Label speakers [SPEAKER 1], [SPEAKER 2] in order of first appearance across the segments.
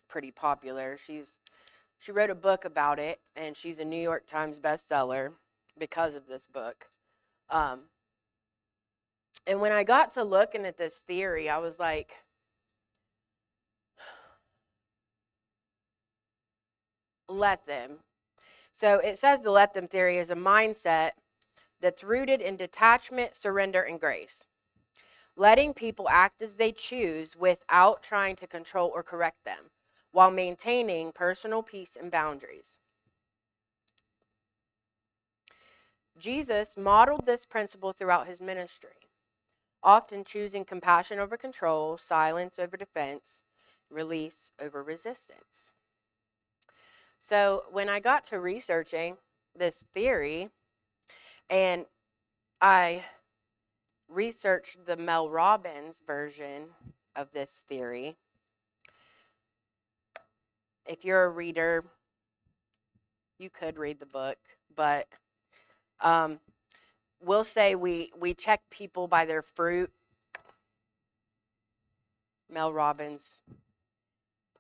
[SPEAKER 1] pretty popular. She wrote a book about it, and she's a New York Times bestseller because of this book. Um, and when I got to looking at this theory, I was like, let them. So it says the let them theory is a mindset that's rooted in detachment, surrender, and grace. Letting people act as they choose without trying to control or correct them, while maintaining personal peace and boundaries. Jesus modeled this principle throughout his ministry, often choosing compassion over control, silence over defense, release over resistance. So when I got to researching this theory, and I researched the Mel Robbins version of this theory, if you're a reader, you could read the book, but we'll say we check people by their fruit. Mel Robbins,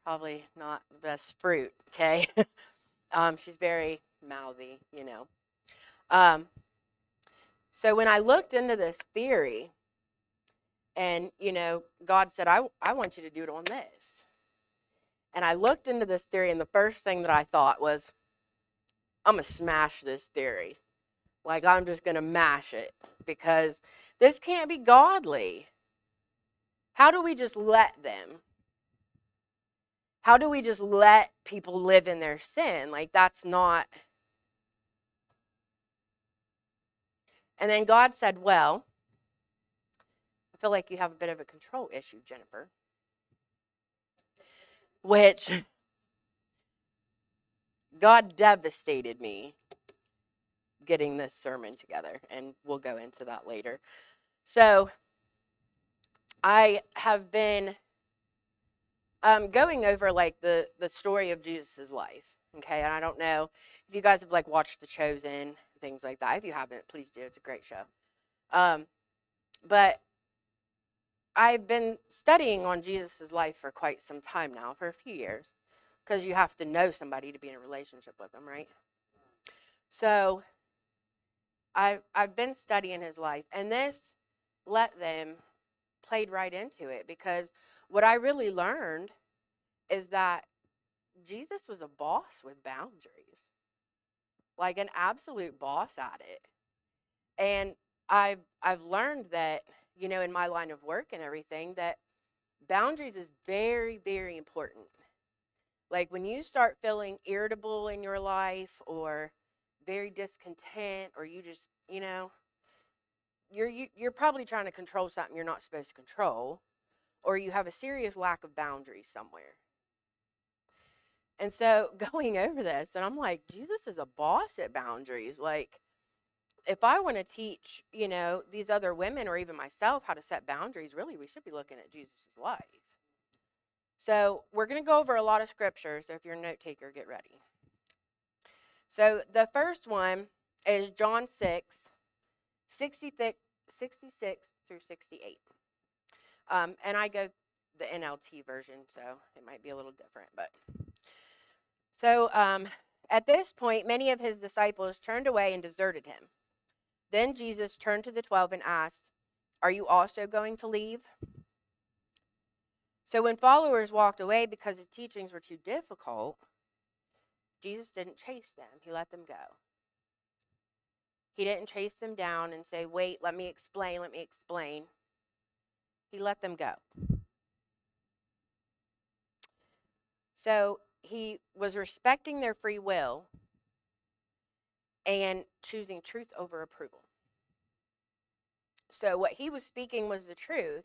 [SPEAKER 1] probably not the best fruit, okay? She's very mouthy, you know. So when I looked into this theory, and, you know, God said, I want you to do it on this. And I looked into this theory, and the first thing that I thought was, I'm going to smash this theory. Like, I'm just going to mash it, because this can't be godly. How do we just let them? How do we just let people live in their sin? Like, that's not. And then God said, well, I feel like you have a bit of a control issue, Jennifer. Which God devastated me getting this sermon together, and we'll go into that later. So I have been going over like the story of Jesus' life, okay? And I don't know if you guys have like watched The Chosen, things like that. If you haven't, please do. It's a great show. But I've been studying on Jesus' life for quite some time now, for a few years, because you have to know somebody to be in a relationship with them, right? So I've been studying his life, and this let them played right into it, because what I really learned is that Jesus was a boss with boundaries, like an absolute boss at it. And I've learned that, you know, in my line of work and everything, that boundaries is very, very important. Like when you start feeling irritable in your life, or very discontent, or you just, you know, you're probably trying to control something you're not supposed to control, or you have a serious lack of boundaries somewhere. And so going over this, and I'm like, Jesus is a boss at boundaries. Like, if I want to teach, you know, these other women, or even myself, how to set boundaries, really, we should be looking at Jesus' life. So we're going to go over a lot of scripture. So if you're a note taker, get ready. So the first one is John 6, 66 through 68. And I go the NLT version, so it might be a little different. But so at this point, many of his disciples turned away and deserted him. Then Jesus turned to the 12 and asked, "Are you also going to leave?" So when followers walked away because his teachings were too difficult, Jesus didn't chase them. He let them go. He didn't chase them down and say, "Wait, let me explain, let me explain." He let them go. So he was respecting their free will and choosing truth over approval. So what he was speaking was the truth.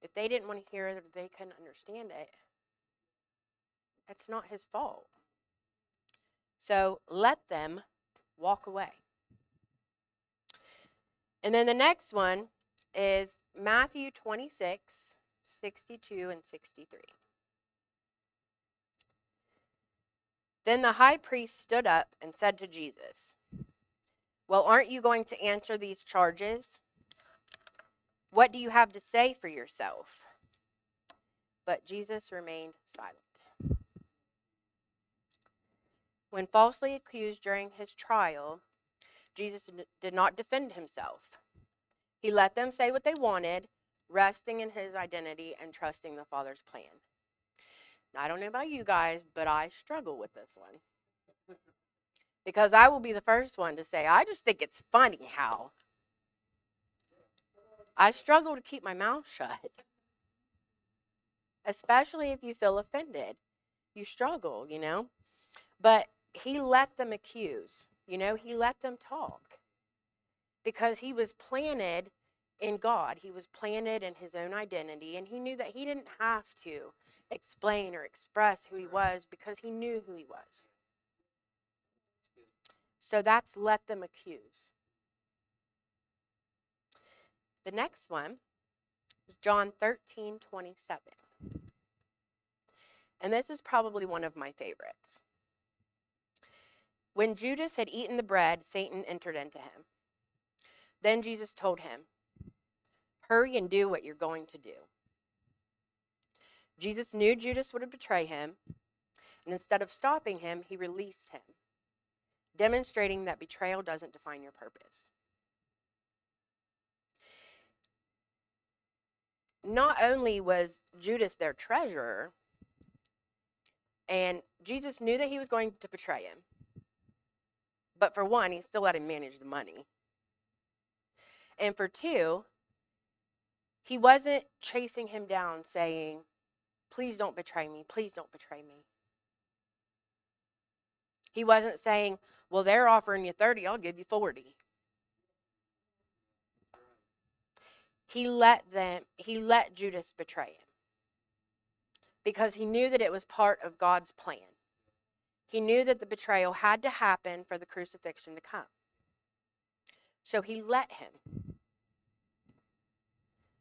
[SPEAKER 1] If they didn't want to hear it, or they couldn't understand it, it's not his fault. So let them walk away. And then the next one is Matthew 26, 62 and 63. Then the high priest stood up and said to Jesus, "Well, aren't you going to answer these charges? What do you have to say for yourself?" But Jesus remained silent. When falsely accused during his trial, Jesus did not defend himself. He let them say what they wanted, resting in his identity and trusting the Father's plan. Now, I don't know about you guys, but I struggle with this one. Because I will be the first one to say, I just think it's funny how I struggle to keep my mouth shut. Especially if you feel offended. You struggle, But he let them accuse, he let them talk. Because he was planted in God. He was planted in his own identity, and he knew that he didn't have to explain or express who he was because he knew who he was. So that's let them accuse. The next one is John 13:27. And this is probably one of my favorites. When Judas had eaten the bread, Satan entered into him. Then Jesus told him, "Hurry and do what you're going to do." Jesus knew Judas would betray him, and instead of stopping him, he released him, demonstrating that betrayal doesn't define your purpose. Not only was Judas their treasurer, and Jesus knew that he was going to betray him, but for one, he still let him manage the money. And for two, he wasn't chasing him down saying, "Please don't betray me, please don't betray me." He wasn't saying, "Well, they're offering you 30, I'll give you 40. He let Judas betray him because he knew that it was part of God's plan. He knew that the betrayal had to happen for the crucifixion to come. So he let him.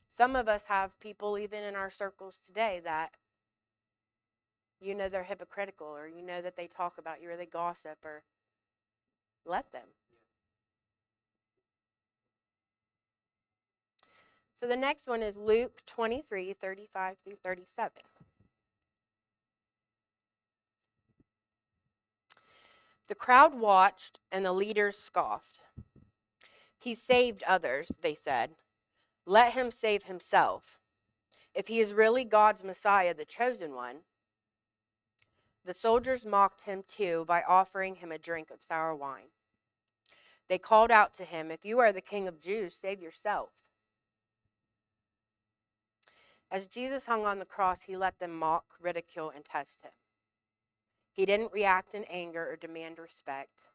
[SPEAKER 1] Some of us have people even in our circles today that they're hypocritical, or that they talk about you, or they gossip, or let them. So the next one is Luke 23:35 through 37. The crowd watched, and the leaders scoffed. "He saved others," they said. "Let him save himself. If he is really God's Messiah, the chosen one." The soldiers mocked him too by offering him a drink of sour wine. They called out to him, "If you are the King of Jews, save yourself." As Jesus hung on the cross, he let them mock, ridicule, and test him. He didn't react in anger or demand respect.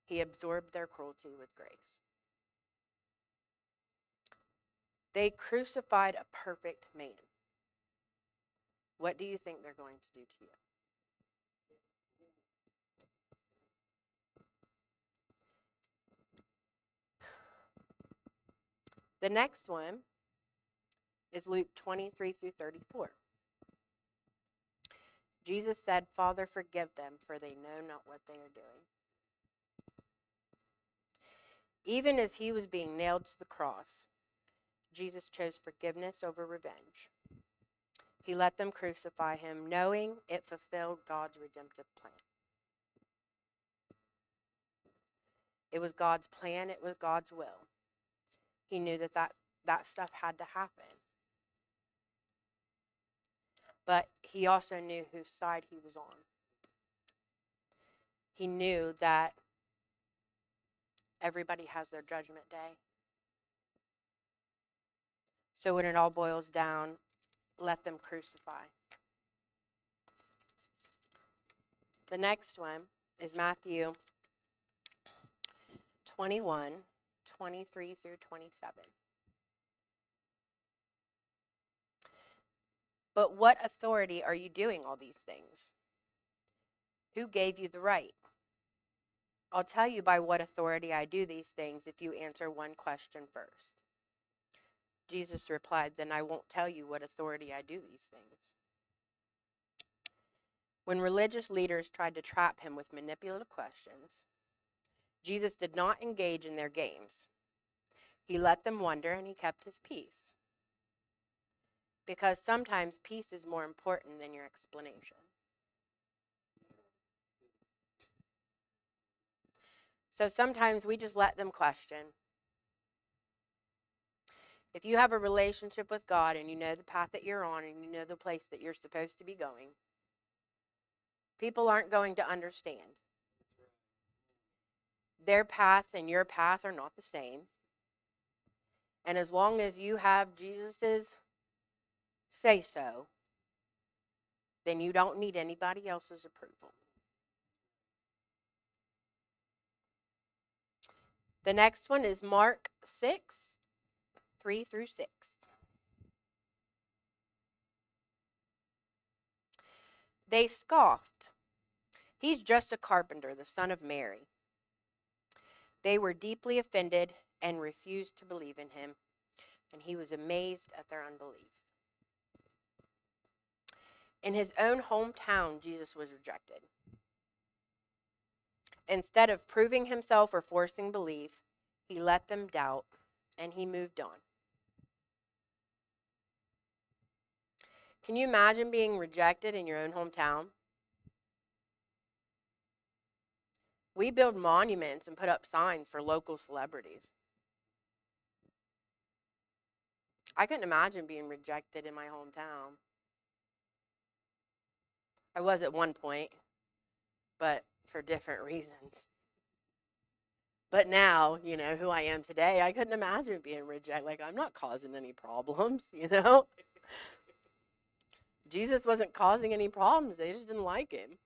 [SPEAKER 1] He absorbed their cruelty with grace. They crucified a perfect man. What do you think they're going to do to you? The next one is Luke 23 through 34. Jesus said, "Father, forgive them, for they know not what they are doing." Even as he was being nailed to the cross, Jesus chose forgiveness over revenge. He let them crucify him, knowing it fulfilled God's redemptive plan. It was God's plan. It was God's will. He knew that stuff had to happen. But he also knew whose side he was on. He knew that everybody has their judgment day. So when it all boils down, let them crucify. The next one is Matthew 21:23 through 27. "But what authority are you doing all these things? Who gave you the right?" "I'll tell you by what authority I do these things if you answer one question first." Jesus replied, "Then I won't tell you what authority I do these things." When religious leaders tried to trap him with manipulative questions, Jesus did not engage in their games. He let them wonder, and he kept his peace. Because sometimes peace is more important than your explanation. So sometimes we just let them question. If you have a relationship with God and you know the path that you're on and you know the place that you're supposed to be going, people aren't going to understand. Their path and your path are not the same. And as long as you have Jesus's say so, then you don't need anybody else's approval. The next one is Mark 6, 3 through 6. They scoffed. He's just a carpenter, the son of Mary. They were deeply offended and refused to believe in him, and he was amazed at their unbelief. In his own hometown, Jesus was rejected. Instead of proving himself or forcing belief, he let them doubt, and he moved on. Can you imagine being rejected in your own hometown? We build monuments and put up signs for local celebrities. I couldn't imagine being rejected in my hometown. I was at one point, but for different reasons. But now, who I am today, I couldn't imagine being rejected. Like, I'm not causing any problems, Jesus wasn't causing any problems. They just didn't like him.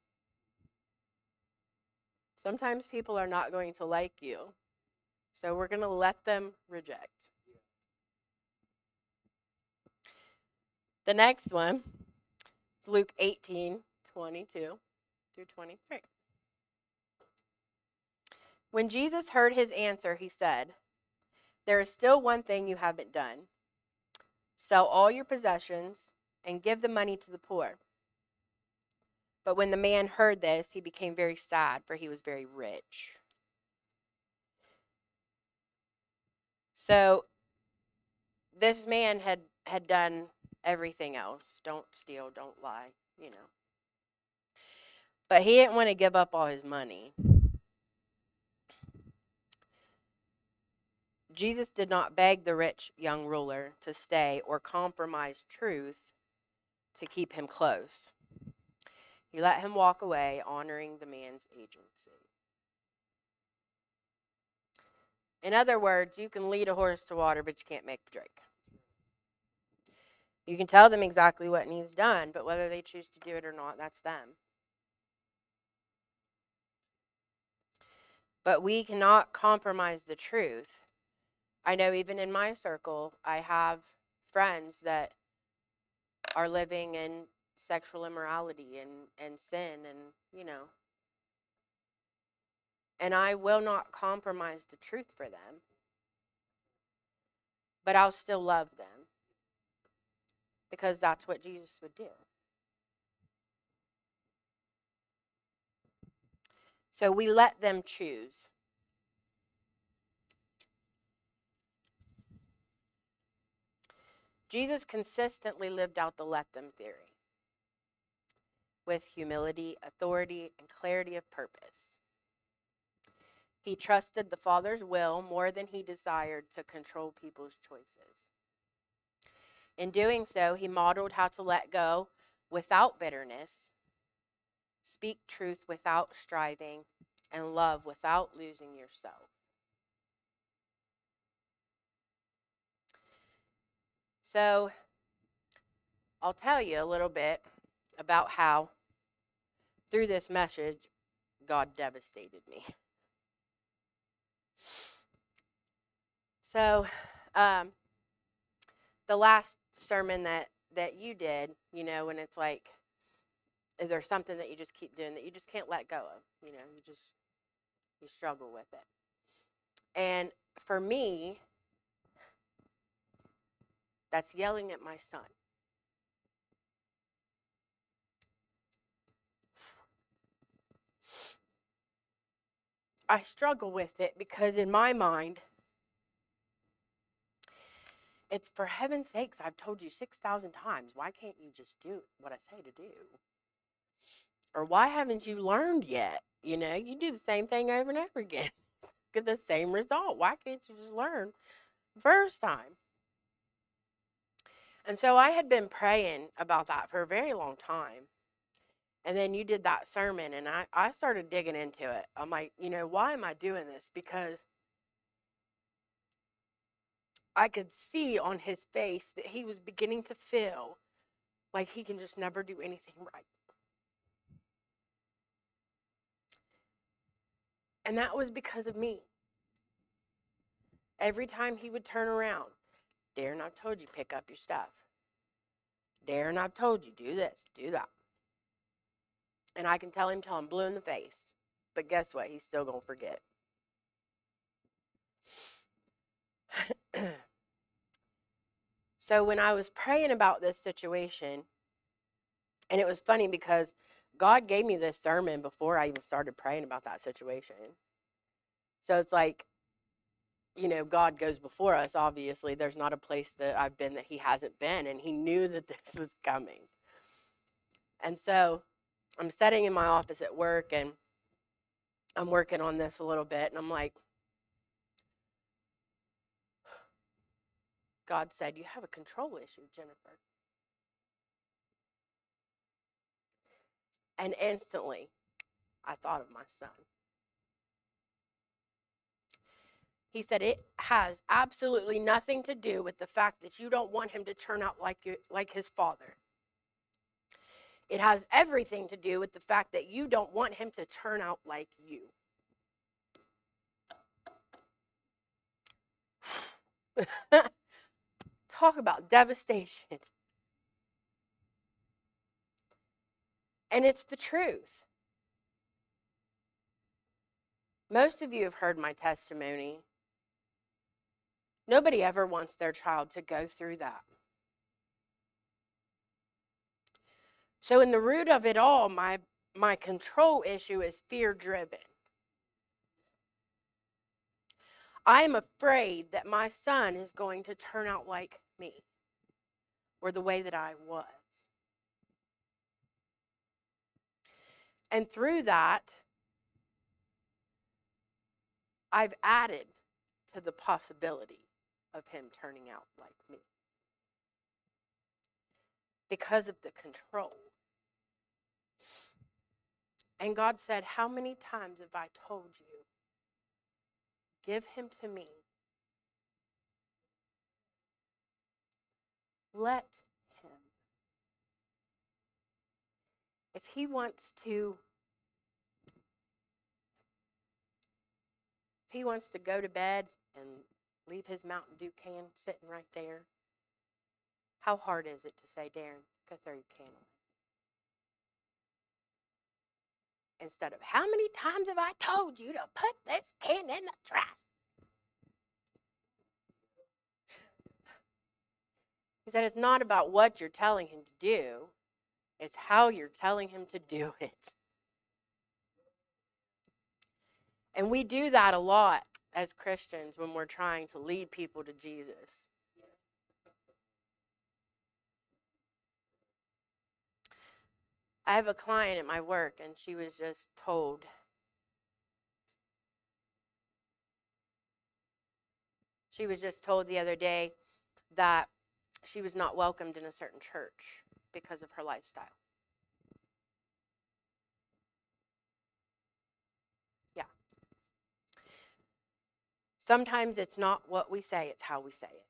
[SPEAKER 1] Sometimes people are not going to like you. So we're going to let them reject. The next one is Luke 18, 22 through 23. When Jesus heard his answer, he said, "There is still one thing you haven't done. Sell all your possessions and give the money to the poor." But when the man heard this, he became very sad, for he was very rich. So this man had done everything else. Don't steal, don't lie, But he didn't want to give up all his money. Jesus did not beg the rich young ruler to stay or compromise truth to keep him close. He let him walk away, honoring the man's agency. In other words, you can lead a horse to water, but you can't make it drink. You can tell them exactly what needs done, but whether they choose to do it or not, that's them. But we cannot compromise the truth. I know even in my circle, I have friends that are living in sexual immorality and sin and, And I will not compromise the truth for them. But I'll still love them. Because that's what Jesus would do. So we let them choose. Jesus consistently lived out the let them theory with humility, authority, and clarity of purpose. He trusted the Father's will more than he desired to control people's choices. In doing so, he modeled how to let go without bitterness, speak truth without striving, and love without losing yourself. So, I'll tell you a little bit about how, through this message, God devastated me. So, the last sermon that you did, when it's like, is there something that you just keep doing that you just can't let go of? You struggle with it. And for me, that's yelling at my son. I struggle with it because in my mind, it's for heaven's sakes, I've told you 6,000 times, why can't you just do what I say to do? Or why haven't you learned yet? You do the same thing over and over again. get the same result? Why can't you just learn first time? And so I had been praying about that for a very long time. And then you did that sermon, and I started digging into it. I'm like, why am I doing this? Because I could see on his face that he was beginning to feel like he can just never do anything right. And that was because of me. Every time he would turn around, Darren, I've told you, pick up your stuff. Darren, I've told you, do this, do that. And I can tell him till I'm blue in the face. But guess what? He's still going to forget. So when I was praying about this situation, and it was funny because God gave me this sermon before I even started praying about that situation. So it's like, God goes before us, obviously. There's not a place that I've been that he hasn't been, and he knew that this was coming. And so I'm sitting in my office at work, and I'm working on this a little bit, and I'm like, God said, you have a control issue, Jennifer. And instantly, I thought of my son. He said, it has absolutely nothing to do with the fact that you don't want him to turn out like his father. It has everything to do with the fact that you don't want him to turn out like you. Talk about devastation. And it's the truth. Most of you have heard my testimony. Nobody ever wants their child to go through that. So in the root of it all, my control issue is fear-driven. I am afraid that my son is going to turn out like me, or the way that I was. And through that, I've added to the possibility of him turning out like me because of the control. And God said, how many times have I told you, give him to me. Let him. If he wants to go to bed and leave his Mountain Dew can sitting right there, how hard is it to say, Darren, go throw your can away? Instead of, how many times have I told you to put this can in the trash? He said, it's not about what you're telling him to do. It's how you're telling him to do it. And we do that a lot as Christians when we're trying to lead people to Jesus. I have a client at my work, and she was just told, the other day that she was not welcomed in a certain church because of her lifestyle. Yeah. Sometimes it's not what we say, it's how we say it.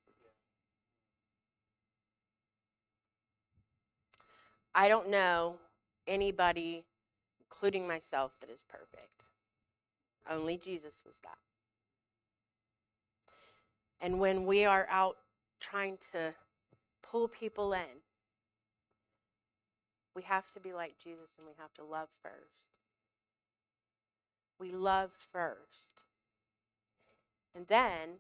[SPEAKER 1] I don't know anybody, including myself, that is perfect. Only Jesus was that. And when we are out trying to pull people in, we have to be like Jesus, and we have to love first. We love first. And then,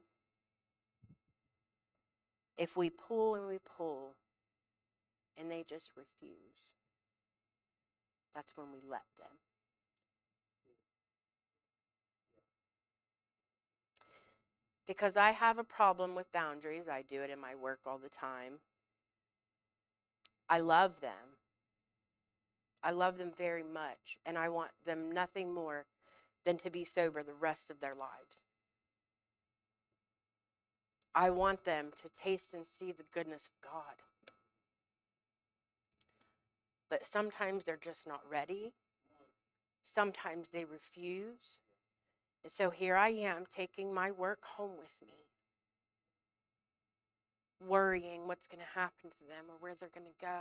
[SPEAKER 1] if we pull and we pull, and they just refuse, that's when we let them. Because I have a problem with boundaries. I do it in my work all the time. I love them. I love them very much, and I want them nothing more than to be sober the rest of their lives. I want them to taste and see the goodness of God. But sometimes they're just not ready. Sometimes they refuse. And so here I am taking my work home with me, worrying what's going to happen to them or where they're going to go.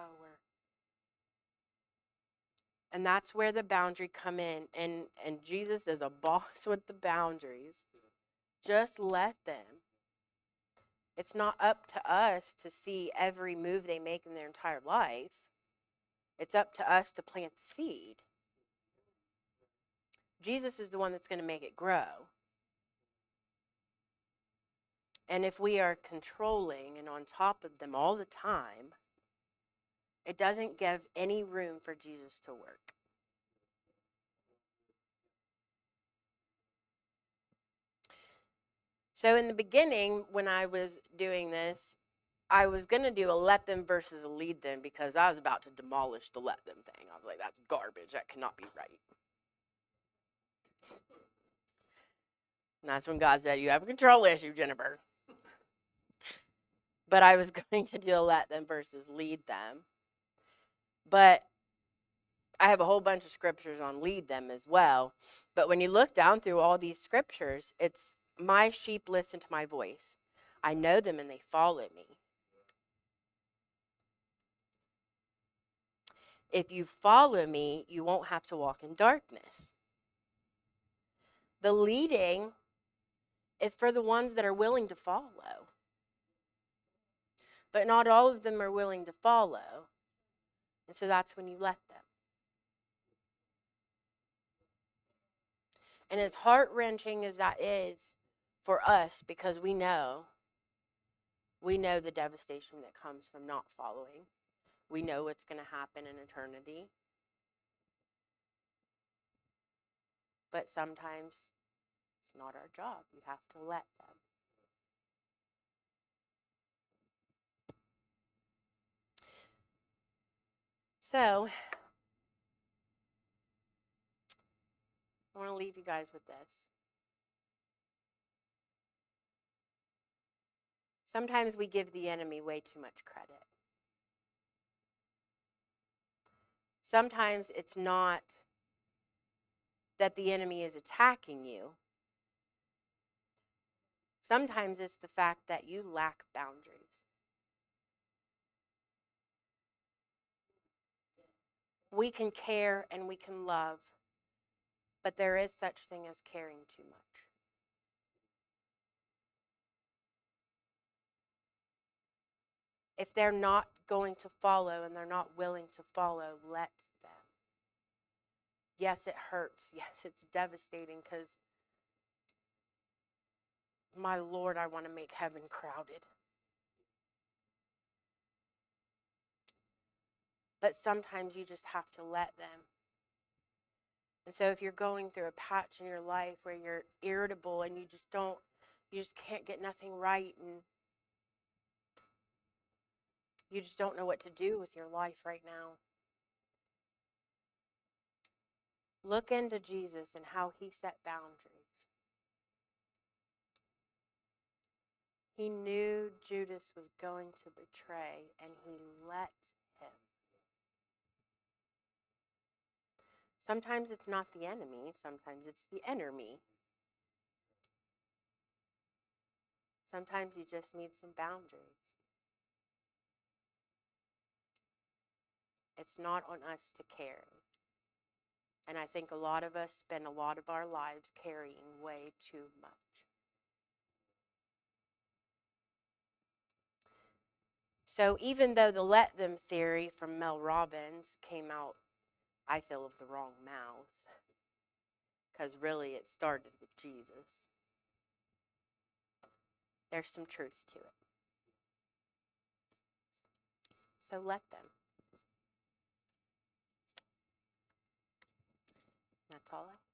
[SPEAKER 1] And that's where the boundary come in. And Jesus is a boss with the boundaries. Just let them. It's not up to us to see every move they make in their entire life. It's up to us to plant the seed. Jesus is the one that's going to make it grow. And if we are controlling and on top of them all the time, it doesn't give any room for Jesus to work. So in the beginning, when I was doing this, I was going to do a let them versus a lead them because I was about to demolish the let them thing. I was like, that's garbage. That cannot be right. And that's when God said, you have a control issue, Jennifer. But I was going to do a let them versus lead them. But I have a whole bunch of scriptures on lead them as well. But when you look down through all these scriptures, it's my sheep listen to my voice. I know them and they follow me. If you follow me, you won't have to walk in darkness. The leading is for the ones that are willing to follow. But not all of them are willing to follow. And so that's when you let them. And as heart-wrenching as that is for us, because we know the devastation that comes from not following. We know what's going to happen in eternity. But sometimes it's not our job. You have to let them. So, I want to leave you guys with this. Sometimes we give the enemy way too much credit. Sometimes it's not that the enemy is attacking you. Sometimes it's the fact that you lack boundaries. We can care and we can love, but there is such thing as caring too much. If they're not going to follow and they're not willing to follow, let them. Yes, it hurts. Yes, it's devastating because, my Lord, I want to make heaven crowded. But sometimes you just have to let them. And so if you're going through a patch in your life where you're irritable and you just can't get nothing right and you just don't know what to do with your life right now, look into Jesus and how he set boundaries. He knew Judas was going to betray, and he let him. Sometimes it's not the enemy. Sometimes it's the enemy. Sometimes you just need some boundaries. It's not on us to carry. And I think a lot of us spend a lot of our lives carrying way too much. So even though the let them theory from Mel Robbins came out, I feel, of the wrong mouth, because really it started with Jesus, there's some truth to it. So let them. That's all I have.